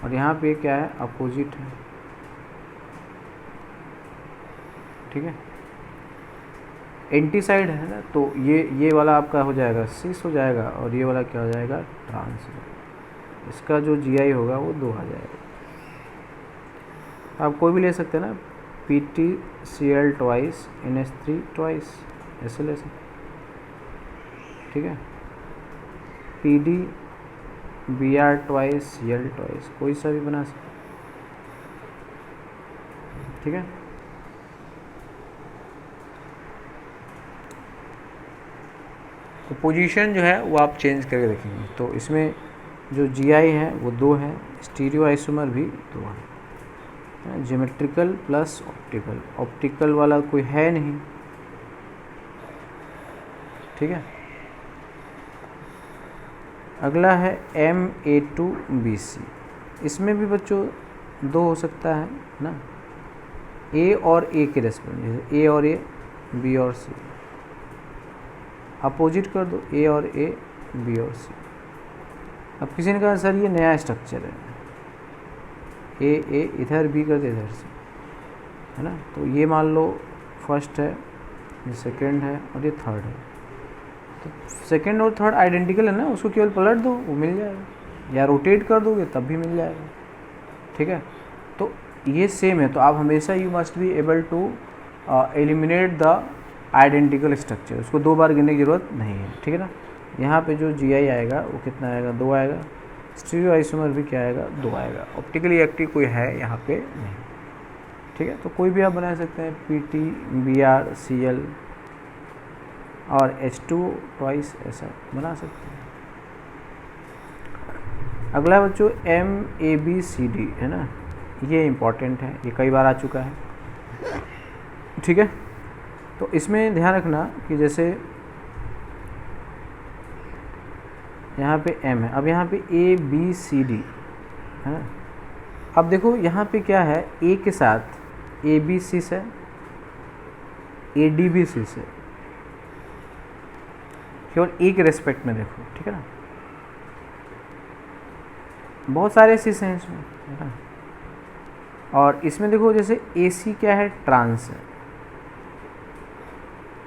और यहाँ पे क्या है, अपोजिट है। ठीक है, एंटी साइड है ना, तो ये वाला आपका हो जाएगा सिस हो जाएगा और ये वाला क्या हो जाएगा, ट्रांस। इसका जो GI होगा वो 2 आ जाएगा। आप कोई भी ले सकते हैं ना, PTCl ट्वाइस NH3 ट्वाइस, ऐसे ले सकते। ठीक है, PDBr ट्वाइस Cl ट्वाइस, कोई सा भी बना सकते। ठीक है, तो पोजीशन जो है वो आप चेंज करके देखेंगे। तो इसमें जो GI है वो 2 है, स्टीरियो आइसोमर भी 2 है, ज्योमेट्रिकल प्लस ऑप्टिकल। ऑप्टिकल वाला कोई है नहीं। ठीक है, अगला है MA2BC। इसमें भी बच्चों 2 हो सकता है ना, A और A के रेस्पेक्ट, A और A, B और C, अपोजिट कर दो A और A, B और C। अब किसी ने कहा सर ये नया स्ट्रक्चर है, A इधर, B कर दे इधर से, है ना, तो ये मान लो फर्स्ट है, ये सेकंड है और ये थर्ड है। तो सेकंड और थर्ड आइडेंटिकल है ना, उसको केवल पलट दो वो मिल जाएगा, या रोटेट कर दोगे तब भी मिल जाएगा। ठीक है, तो ये सेम है, तो आप हमेशा you must be able to eliminate the identical structure, उसको 2 बार गिनने की जरूरत नहीं है। ठीक है ना, यहाँ पे जो GI आएगा वो कितना आएगा, 2 आएगा। स्टीरियो आइसोमर भी क्या आएगा, 2 आएगा। ऑप्टिकली एक्टिव कोई है यहाँ पे नहीं। ठीक है, तो कोई भी आप बना सकते हैं, PTBr Cl और H2 ट्वाइस, ऐसा बना सकते हैं। अगला बच्चों MABCD है ना, ये इम्पॉर्टेंट है, ये कई बार आ चुका है। ठीक है, तो इसमें ध्यान रखना कि जैसे यहाँ पे M है, अब यहाँ पे ABCD है ना। अब देखो यहाँ पे क्या है, A के साथ ABC से, AD भी C से, केवल A के रेस्पेक्ट में देखो। ठीक है ना, बहुत सारे सी हैं इसमें, है ना। और इसमें देखो जैसे AC क्या है, ट्रांस है,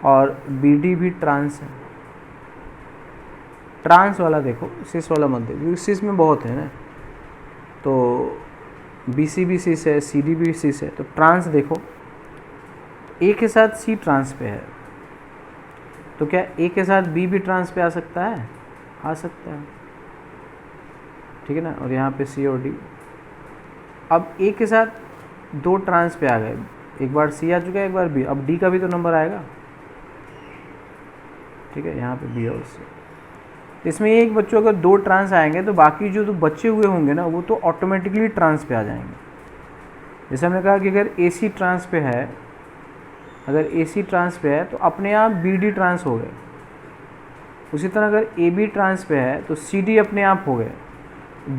और BD भी ट्रांस है। ट्रांस वाला देखो, सिस वाला मत देखो, सिस में बहुत है ना, तो BC भी सिस है, CD भी सिस है, तो ट्रांस देखो A के साथ C ट्रांस पे है, तो क्या A के साथ B भी ट्रांस पे आ सकता है, आ सकता है। ठीक है ना, और यहाँ पे सी और डी। अब ए के साथ 2 ट्रांस पे आ गए, एक बार सी आ चुका है, एक बार बी, अब डी का भी तो नंबर आएगा, ठीक है, यहाँ पे बी और सी। इसमें एक बच्चों अगर 2 ट्रांस आएंगे तो बाकी जो बचे हुए होंगे ना वो तो ऑटोमेटिकली ट्रांस पे आ जाएंगे। जैसे हमने कहा कि अगर ए सी ट्रांस पे है, अगर ए सी ट्रांस पे है तो अपने आप बी डी ट्रांस हो गए। उसी तरह अगर ए बी ट्रांस पे है तो सी डी अपने आप हो गए।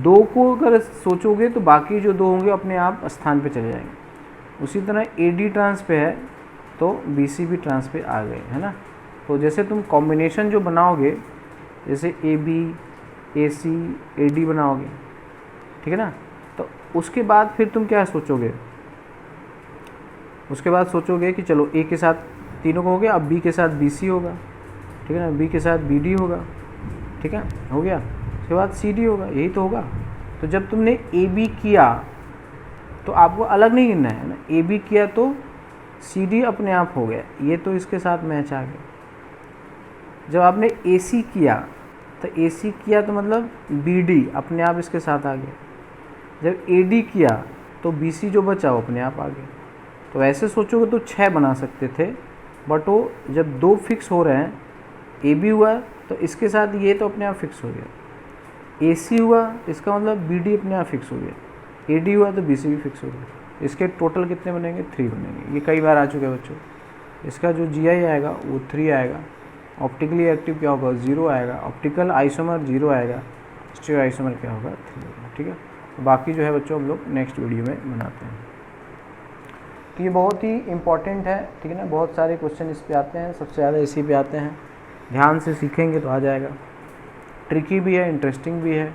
2 को अगर सोचोगे तो बाकी जो 2 होंगे अपने आप स्थान पे चले जाएंगे। उसी तरह ए डी ट्रांस पे है तो बी सी भी ट्रांस पे आ गए, है ना। तो जैसे तुम कॉम्बिनेशन जो बनाओगे, जैसे A B A C A D बनाओगे, ठीक है ना, तो उसके बाद फिर तुम क्या सोचोगे, उसके बाद सोचोगे कि चलो ए के साथ तीनों को हो गया, अब बी के साथ बी सी होगा, ठीक है ना, बी के साथ बी डी होगा, ठीक है, हो गया, उसके बाद सी डी होगा, यही तो होगा। तो जब तुमने ए बी किया तो आपको अलग नहीं गिनना है ना, ए बी किया तो सी डी अपने आप हो गया, ये तो इसके साथ मैच आ गया। जब आपने ए सी किया तो ए सी किया तो मतलब बी डी अपने आप इसके साथ आ गया। जब ए डी किया तो बी सी जो बचा वो अपने आप आ गया। तो ऐसे सोचोगे तो 6 बना सकते थे, बट वो जब 2 फिक्स हो रहे हैं, ए बी हुआ तो इसके साथ ये तो अपने आप फिक्स हो गया, ए सी हुआ इसका मतलब बी डी अपने आप फिक्स हो गया, ए डी हुआ तो बी सी भी फिक्स हो गया। इसके टोटल कितने बनेंगे, 3 बनेंगे। ये कई बार आ चुके हैं बच्चों। इसका जो जी आई आएगा वो 3 आएगा, ऑप्टिकली एक्टिव क्या होगा 0 आएगा, ऑप्टिकल आइसोमर 0 आएगा, स्टीरियो आइसोमर क्या होगा 3 होगा, ठीक है। तो बाकी जो है बच्चों हम लोग नेक्स्ट वीडियो में बनाते हैं। तो ये बहुत ही इंपॉर्टेंट है, ठीक है ना, बहुत सारे क्वेश्चन इस पे आते हैं, सबसे ज़्यादा इसी पे आते हैं। ध्यान से सीखेंगे तो आ जाएगा। ट्रिकी भी है, इंटरेस्टिंग भी है।